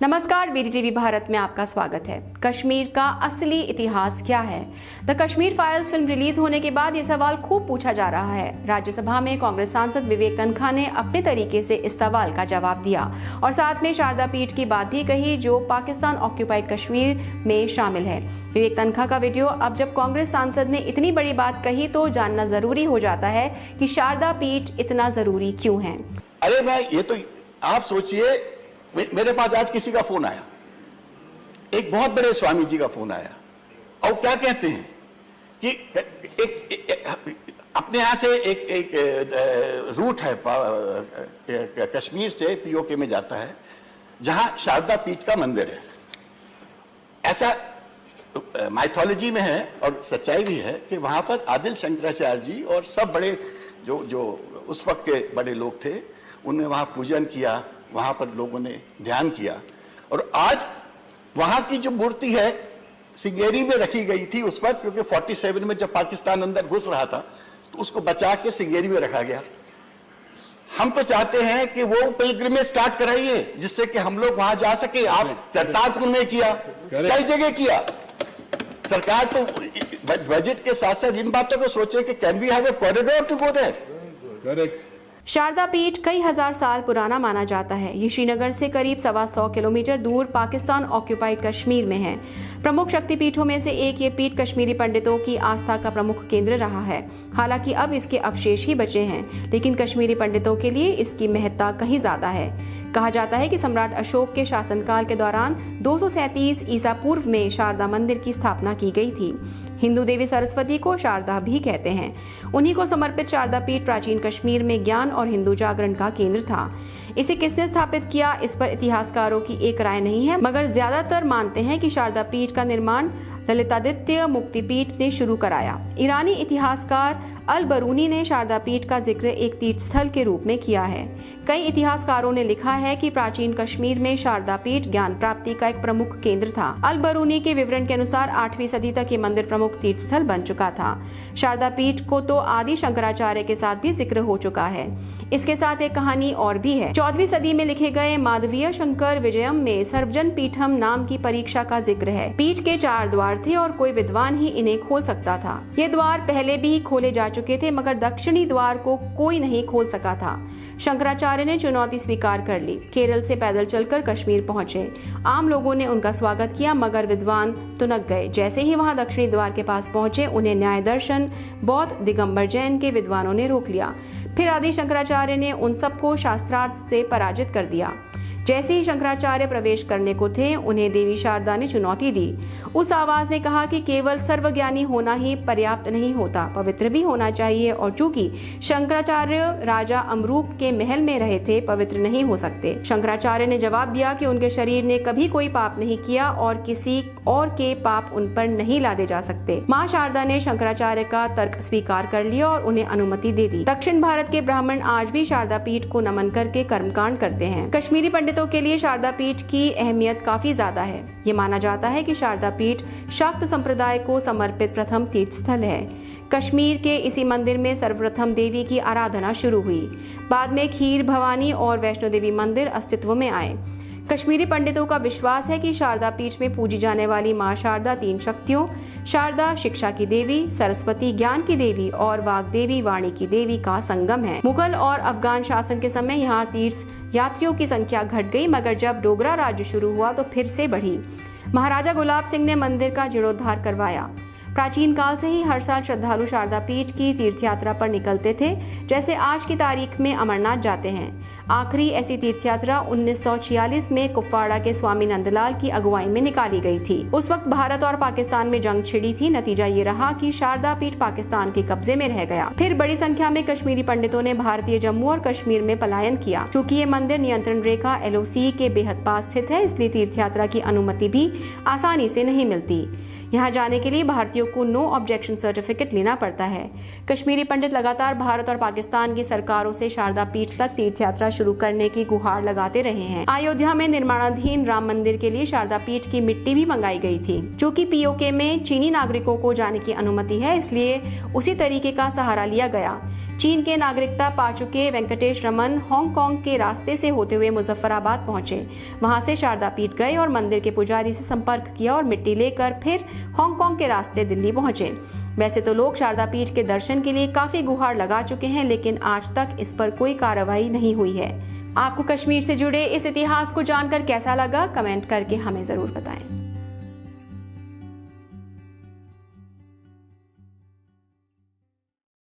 नमस्कार, बीडीटीवी भारत में आपका स्वागत है। कश्मीर का असली इतिहास क्या है? The Kashmir files film release होने के बाद ये सवाल खूब पूछा जा रहा है। राज्यसभा में कांग्रेस सांसद विवेक तन्खा ने अपने तरीके से इस सवाल का जवाब दिया और साथ में शारदा पीठ की बात भी कही, जो पाकिस्तान ऑक्यूपाइड कश्मीर में शामिल है। विवेक तन्खा का वीडियो। अब जब कांग्रेस सांसद ने इतनी बड़ी बात कही तो जानना जरूरी हो जाता है कि शारदा पीठ इतना जरूरी क्यों है। अरे मैं ये तो आप सोचिए, मेरे पास आज किसी का फोन आया, एक बहुत बड़े स्वामी जी का फोन आया और क्या कहते हैं कि अपने यहां से एक रूट है कश्मीर से पीओके में जाता है, जहां शारदा पीठ का मंदिर है। ऐसा माइथोलॉजी में है और सच्चाई भी है कि वहां पर आदिल शंकराचार्य जी और सब बड़े जो उस वक्त के बड़े लोग थे, उन्होंने वहां पूजन किया, वहां पर लोगों ने ध्यान किया। और आज वहां की जो मूर्ति है सिंगेरी में रखी गई थी उस वक्त, क्योंकि 47 में जब पाकिस्तान अंदर घुस रहा था तो उसको बचा के सिंगेरी में रखा गया। हम तो चाहते हैं कि वो पिलग्रिमेज स्टार्ट कराइए जिससे कि हम लोग वहां जा सके। आप करतारपुर में किया, कई जगह किया। सरकार तो बजट के साथ साथ इन बातों को सोचे कि can we have a corridor to go there. Sharada Peeth कई हजार साल पुराना माना जाता है। ये श्रीनगर से करीब 125 किलोमीटर दूर पाकिस्तान ऑक्यूपाइड कश्मीर में है। प्रमुख शक्तिपीठों में से एक ये पीठ कश्मीरी पंडितों की आस्था का प्रमुख केंद्र रहा है। हालांकि अब इसके अवशेष ही बचे हैं, लेकिन कश्मीरी पंडितों के लिए इसकी महत्ता कहीं ज्यादा है। कहा जाता है कि सम्राट अशोक के शासनकाल के दौरान 237 ईसा पूर्व में शारदा मंदिर की स्थापना की गई थी। हिंदू देवी सरस्वती को शारदा भी कहते हैं। उन्हीं को समर्पित शारदा पीठ प्राचीन कश्मीर में ज्ञान और हिंदू जागरण का केंद्र था। इसे किसने स्थापित किया, इस पर इतिहासकारों की एक राय नहीं है, मगर ज्यादातर मानते हैं कि शारदा पीठ का निर्माण ललितादित्य मुक्तिपीठ ने शुरू कराया। ईरानी इतिहासकार अल बरूनी ने शारदा पीठ का जिक्र एक तीर्थ स्थल के रूप में किया है। कई इतिहासकारों ने लिखा है कि प्राचीन कश्मीर में शारदा पीठ ज्ञान प्राप्ति का एक प्रमुख केंद्र था। अल बरूनी के विवरण के अनुसार 8वीं सदी तक ये मंदिर प्रमुख तीर्थ स्थल बन चुका था। शारदा पीठ को तो आदि शंकराचार्य के साथ भी जिक्र हो चुका है। इसके साथ एक कहानी और भी है। 14वीं सदी में लिखे गए माधवीय शंकर विजयम में सर्वजन पीठम नाम की परीक्षा का जिक्र है। पीठ के 4 द्वार थे और कोई विद्वान ही इन्हें खोल सकता था। ये द्वार पहले भी खोले जा चुके थे, मगर दक्षिणी द्वार को कोई नहीं खोल सका था। शंकराचार्य ने चुनौती स्वीकार कर ली। केरल से पैदल चलकर कश्मीर पहुंचे। आम लोगों ने उनका स्वागत किया, मगर विद्वान तुनक गए। जैसे ही वहां दक्षिणी द्वार के पास पहुंचे, उन्हें न्याय दर्शन, बौद्ध, दिगंबर जैन के विद्वानों ने रोक लिया। फिर आदि शंकराचार्य ने उन सबको शास्त्रार्थ से पराजित कर दिया। जैसे ही शंकराचार्य प्रवेश करने को थे, उन्हें देवी शारदा ने चुनौती दी। उस आवाज ने कहा कि केवल सर्वज्ञानी होना ही पर्याप्त नहीं होता, पवित्र भी होना चाहिए। और चूंकि शंकराचार्य राजा अमरूक के महल में रहे थे, पवित्र नहीं हो सकते। शंकराचार्य ने जवाब दिया कि उनके शरीर ने कभी कोई पाप नहीं किया और किसी और के पाप उन पर नहीं लादे जा सकते। माँ शारदा ने शंकराचार्य का तर्क स्वीकार कर लिया और उन्हें अनुमति दे दी। दक्षिण भारत के ब्राह्मण आज भी शारदा पीठ को नमन करके कर्मकांड करते हैं। कश्मीरी पंडितों के लिए शारदा पीठ की अहमियत काफी ज्यादा है। ये माना जाता है कि शारदा पीठ शाक्त संप्रदाय को समर्पित प्रथम तीर्थ स्थल है। कश्मीर के इसी मंदिर में सर्वप्रथम देवी की आराधना शुरू हुई। बाद में खीर भवानी और वैष्णो देवी मंदिर अस्तित्व में आए। कश्मीरी पंडितों का विश्वास है कि शारदा पीठ में पूजी जाने वाली माँ शारदा 3 शक्तियों, शारदा शिक्षा की देवी, सरस्वती ज्ञान की देवी और वाग देवी वाणी की देवी का संगम है। मुगल और अफगान शासन के समय यहाँ तीर्थ यात्रियों की संख्या घट गई, मगर जब डोगरा राज्य शुरू हुआ तो फिर से बढ़ी। महाराजा गुलाब सिंह ने मंदिर का जीर्णोद्धार करवाया। प्राचीन काल से ही हर साल श्रद्धालु शारदा पीठ की तीर्थ यात्रा पर निकलते थे, जैसे आज की तारीख में अमरनाथ जाते हैं। आखिरी ऐसी तीर्थ यात्रा 1946 में कुपवाड़ा के स्वामी नंदलाल की अगुवाई में निकाली गई थी। उस वक्त भारत और पाकिस्तान में जंग छिड़ी थी। नतीजा ये रहा कि शारदा पीठ पाकिस्तान के कब्जे में रह गया। फिर बड़ी संख्या में कश्मीरी पंडितों ने भारतीय जम्मू और कश्मीर में पलायन किया। चूंकि ये मंदिर नियंत्रण रेखा LOC के बेहद पास स्थित है, इसलिए तीर्थ यात्रा की अनुमति भी आसानी से नहीं मिलती। यहाँ जाने के लिए भारतीयों को नो ऑब्जेक्शन सर्टिफिकेट लेना पड़ता है। कश्मीरी पंडित लगातार भारत और पाकिस्तान की सरकारों से शारदा पीठ तक तीर्थ यात्रा शुरू करने की गुहार लगाते रहे हैं। अयोध्या में निर्माणाधीन राम मंदिर के लिए शारदा पीठ की मिट्टी भी मंगाई गई थी। चूंकि POK में चीनी नागरिकों को जाने की अनुमति है, इसलिए उसी तरीके का सहारा लिया गया। चीन के नागरिकता पा चुके वेंकटेश रमन हांगकांग के रास्ते से होते हुए मुजफ्फराबाद पहुंचे। वहां से शारदा पीठ गए और मंदिर के पुजारी से संपर्क किया और मिट्टी लेकर फिर हांगकांग के रास्ते दिल्ली पहुंचे। वैसे तो लोग शारदा पीठ के दर्शन के लिए काफी गुहार लगा चुके हैं, लेकिन आज तक इस पर कोई कार्रवाई नहीं हुई है। आपको कश्मीर से जुड़े इस इतिहास को जानकर कैसा लगा, कमेंट करके हमें जरूर बताएं।